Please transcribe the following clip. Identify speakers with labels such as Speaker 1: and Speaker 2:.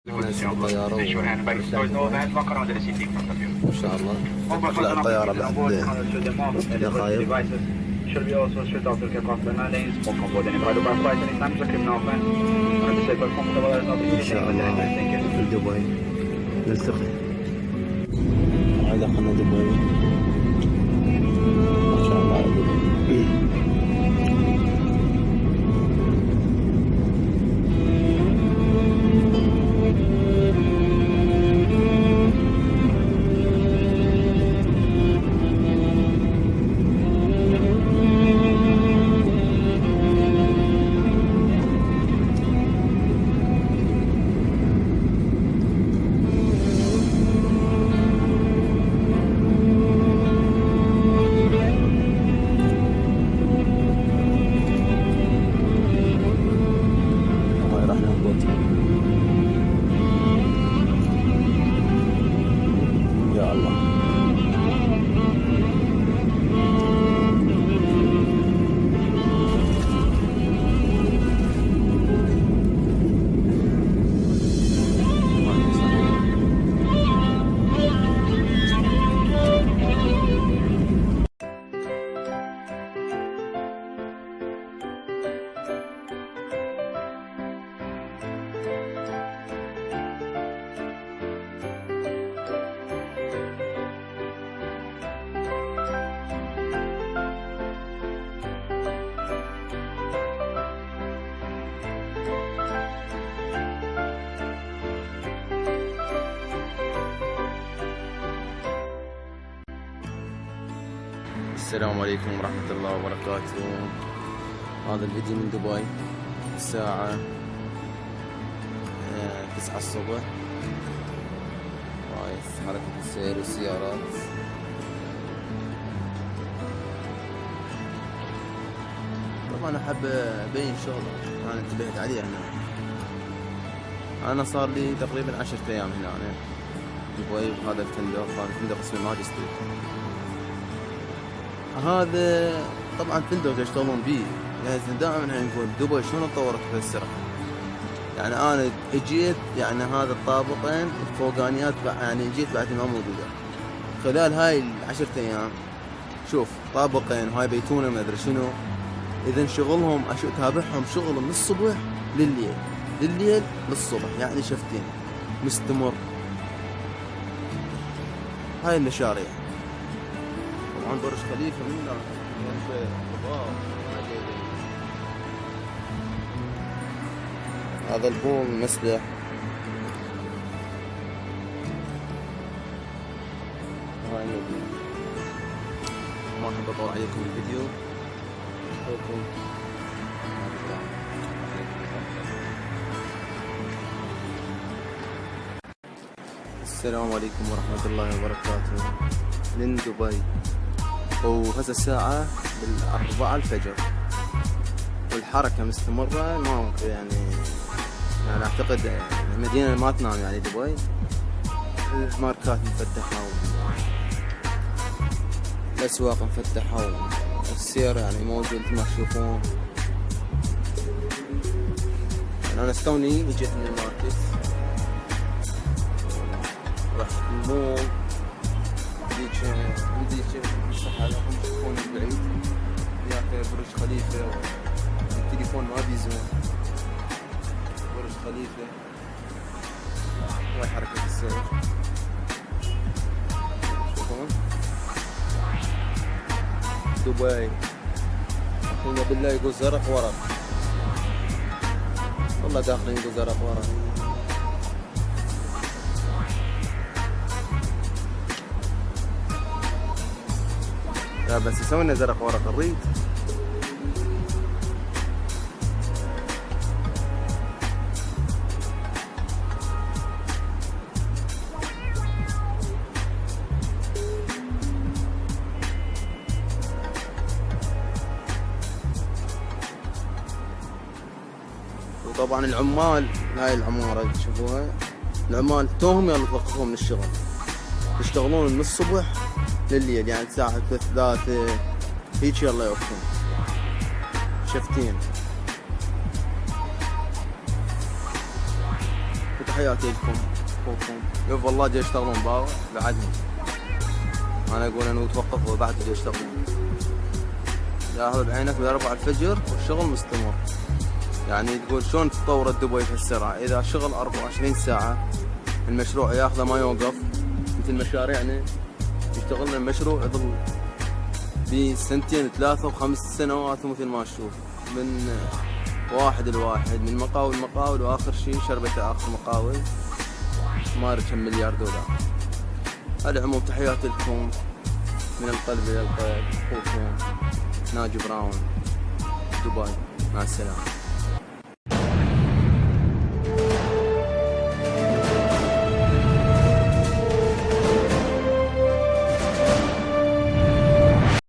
Speaker 1: ناس الطيارة ما شاء الله تطلع الطيارة بعد دقائق.
Speaker 2: Should we also switch off the aircraft lanes, walk on board any private flights anytime, so criminal offense. And the safer comfortable as not
Speaker 1: إن شاء الله في دبي نلتقي. هذا قناة دبي ما شاء الله على دبي. يا الله السلام عليكم ورحمة الله وبركاته. هذا الفيديو من دبي الساعة 9 الصبح. رايح حركة السير والسيارات. طبعا أحب أبين شغله أنا انتبهت عليه هنا. أنا صار لي تقريبا 10 أيام هنا دبي بهذا الفندق. هذا الفندق اسمه ماجستي. هذا طبعا فندق يشتغلون بيه. لازم دائما نقول دبي شلون تطورت بهالسرعة. يعني انا اجيت يعني هذا الطابقين الفوقانيات يعني جيت بعد ما موجودة خلال هاي 10 ايام. شوف طابقين وهاي بيتونة ما ادري شنو. اذا شغلهم اتابعهم شغل من الصبح لليل للصبح، يعني شفتين مستمر. هاي المشاريع طبعا برج خليفة من هذا البوم المسبح. هاي المدينة. ما أحب أطول عليكم الفيديو. السلام عليكم ورحمة الله وبركاته من دبي. وهذا الساعة 4 الفجر والحركة مستمرة. ما يعني أعتقد المدينة ما تنام يعني دبي. الماركات مفتحة والأسواق مفتحة والسير يعني موجود مثل ما تشوفون. يعني أنا استوني جيت من الماركت رحت المول. ديك مسحة لكم تشوفون بعيد ياك برج خليفة. التليفون ما بيزون. برج خليفة وهاي حركة السير. شوفون دبي أخينا بالله يقول زرق ورق. والله داخلين يقول زرق ورق. لا بس يسوي لنا زرق ورق الريد. وطبعا العمال هاي العمارة تشوفوها العمال توهم يوقفون من الشغل. يشتغلون من الصبح لليل يعني الساعة 3 هيك يلا يوقفون شفتين. تحياتي لكم اخوكم. يوف والله جاي يشتغلون باور بعدهم. انا اقول انه توقفوا بعد جاي يشتغلون. ياخذ بعينك ب4 الفجر والشغل مستمر. يعني تقول شلون تطورت دبي في السرعة اذا شغل 24 ساعة المشروع ياخذه ما يوقف. مثل مشاريعنا يشتغلنا المشروع يظل بسنتين 3 و5 سنوات مثل ما تشوف من واحد لواحد من مقاول لمقاول واخر شيء شربته اخر مقاول ما ادري كم مليار دولار. على العموم تحياتي لكم من القلب الى القلب اخوكم ناجي براون دبي. مع السلامة.